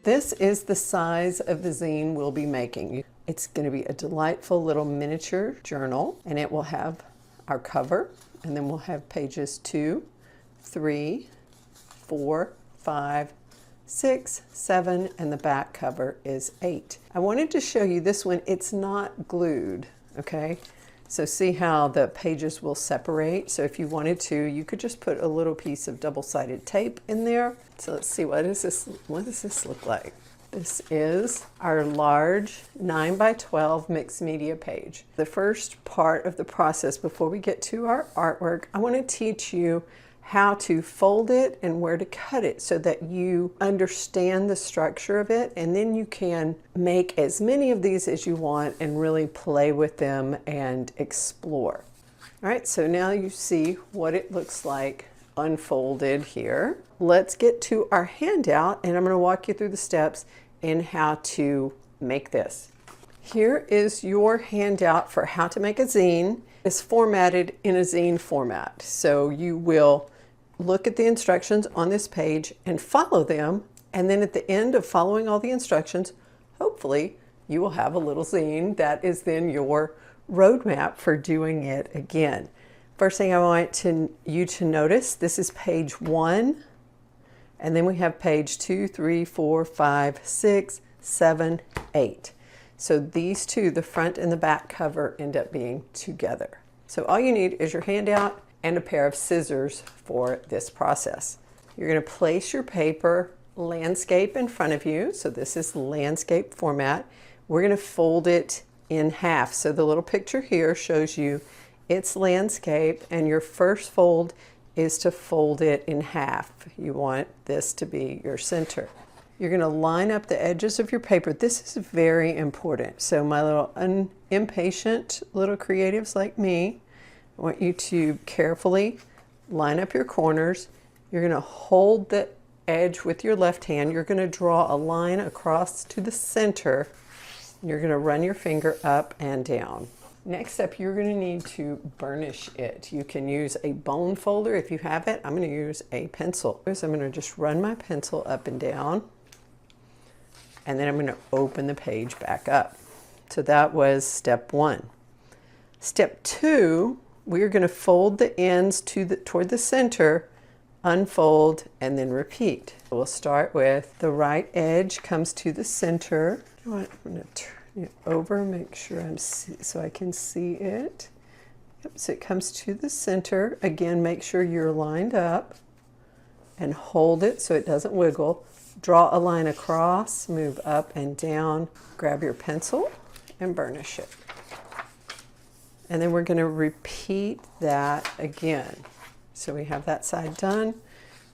This is the size of the zine we'll be making. It's going to be a delightful little miniature journal, and it will have our cover, and then we'll have pages 2, 3, 4, 5, 6, 7, and the back cover is 8. I wanted to show you this one. It's not glued, okay? So see how the pages will separate. So if you wanted to, you could just put a little piece of double-sided tape in there. So let's see, what does this look like? This is our large 9 by 12 mixed media page. The first part of the process before we get to our artwork, I want to teach you how to fold it and where to cut it so that you understand the structure of it, and then you can make as many of these as you want and really play with them and explore. All right, so now you see what it looks like unfolded here. Let's get to our handout, and I'm going to walk you through the steps in how to make this. Here is your handout for how to make a zine. It's formatted in a zine format, so you will look at the instructions on this page and follow them, and then at the end of following all the instructions, hopefully you will have a little zine that is then your roadmap for doing it again. First thing I want you to notice, this is page 1, and then we have page 2, 3, 4, 5, 6, 7, 8. So these two, the front and the back cover, end up being together. So all you need is your handout and a pair of scissors for this process. You're going to place your paper landscape in front of you. So this is landscape format. We're going to fold it in half. So the little picture here shows you it's landscape, and your first fold is to fold it in half. You want this to be your center. You're going to line up the edges of your paper. This is very important. So my little impatient little creatives like me, I want you to carefully line up your corners. You're going to hold the edge with your left hand. You're going to draw a line across to the center. You're going to run your finger up and down. Next up, you're going to need to burnish it. You can use a bone folder if you have it. I'm going to use a pencil. So I'm going to just run my pencil up and down, and then I'm going to open the page back up. So that was step 1. Step 2, we're going to fold the ends toward the center, unfold, and then repeat. We'll start with the right edge comes to the center. I'm going to turn it over, make sure so I can see it. Yep, so it comes to the center. Again, make sure you're lined up and hold it so it doesn't wiggle. Draw a line across, move up and down, grab your pencil and burnish it. And then we're going to repeat that again. So we have that side done.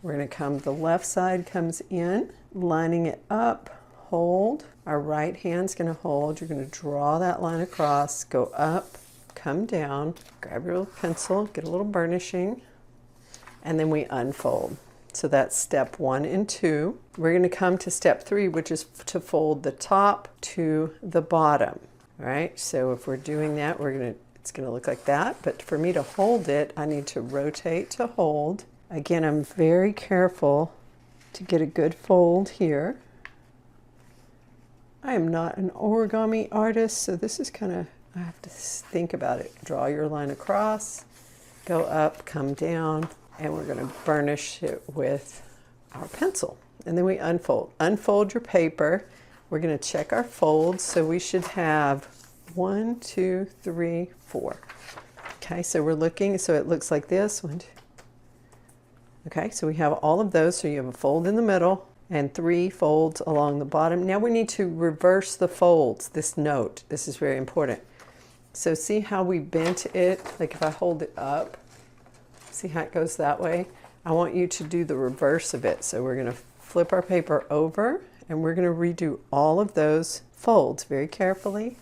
We're going to come, the left side comes in, lining it up, hold. Our right hand's going to hold. You're going to draw that line across, go up, come down, grab your little pencil, get a little burnishing, and then we unfold. So that's step 1 and 2. We're going to come to step 3, which is to fold the top to the bottom. All right, so if we're doing that, it's going to look like that. But for me to hold it, I need to rotate to hold. Again, I'm very careful to get a good fold here. I am not an origami artist, so this is kind of, I have to think about it. Draw your line across, go up, come down, and we're going to burnish it with our pencil. And then we unfold. Unfold your paper. We're going to check our folds. So we should have 1, 2, 3, 4. Okay, so we're looking, so it looks like this. 1, 2. Okay, so we have all of those. So you have a fold in the middle and 3 folds along the bottom. Now we need to reverse the folds, this note. This is very important. So see how we bent it? Like if I hold it up, see how it goes that way? I want you to do the reverse of it. So we're going to flip our paper over, and we're going to redo all of those folds very carefully.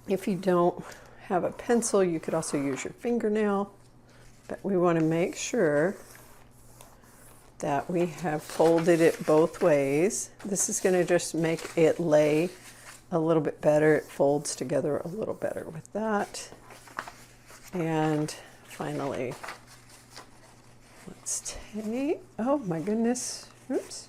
If you don't have a pencil, you could also use your fingernail, but we want to make sure that we have folded it both ways. This is going to just make it lay a little bit better. It folds together a little better with that. And finally, let's take, oh my goodness, oops.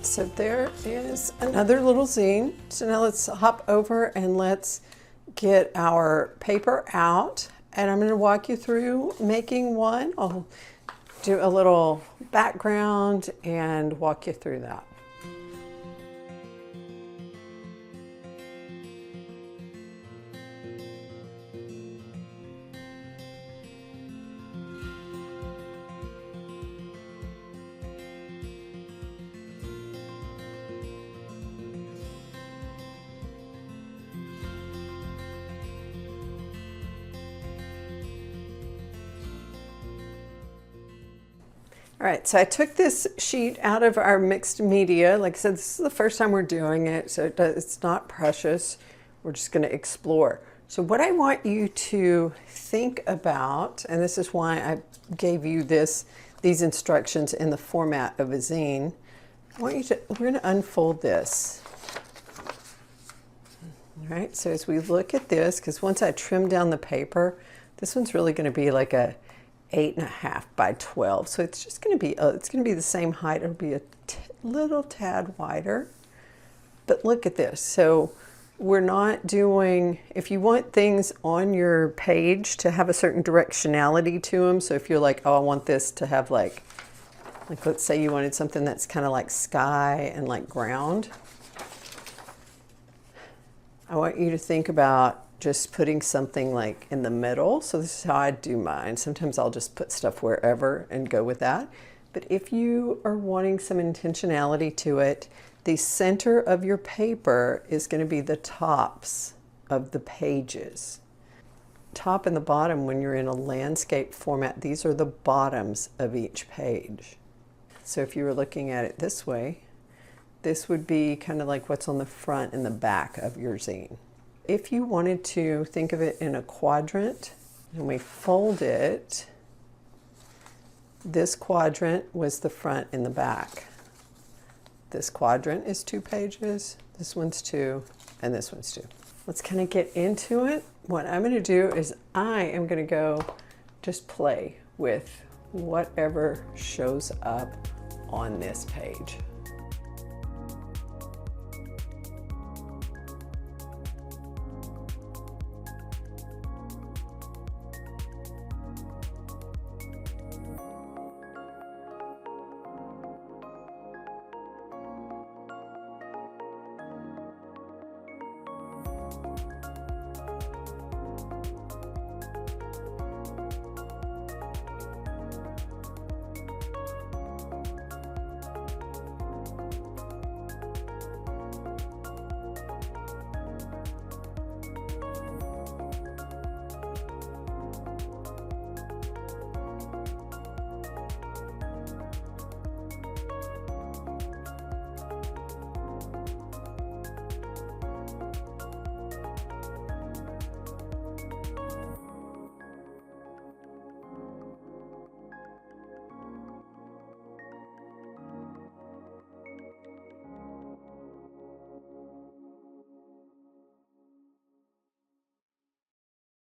right, so there is another little zine. So now let's hop over and let's get our paper out. And I'm going to walk you through making one. I'll do a little background and walk you through that. All right, so I took this sheet out of our mixed media. Like I said, this is the first time we're doing it, so it's not precious. We're just going to explore. So what I want you to think about, and this is why I gave you these instructions in the format of a zine, we're going to unfold this. All right, so as we look at this, because once I trim down the paper, this one's really going to be like a 8.5 by 12, so it's just going to be the same height. It'll be a little tad wider, but look at this. So we're not doing, if you want things on your page to have a certain directionality to them, so if you're like, oh, I want this to have like let's say you wanted something that's kind of like sky and like ground, I want you to think about just putting something like in the middle. So this is how I do mine. Sometimes I'll just put stuff wherever and go with that. But if you are wanting some intentionality to it, the center of your paper is going to be the tops of the pages. Top and the bottom, when you're in a landscape format, these are the bottoms of each page. So if you were looking at it this way, this would be kind of like what's on the front and the back of your zine. If you wanted to think of it in a quadrant, and we fold it, this quadrant was the front and the back. This quadrant is 2 pages, this one's 2, and this one's 2. Let's kind of get into it. What I'm going to do is I am going to go just play with whatever shows up on this page.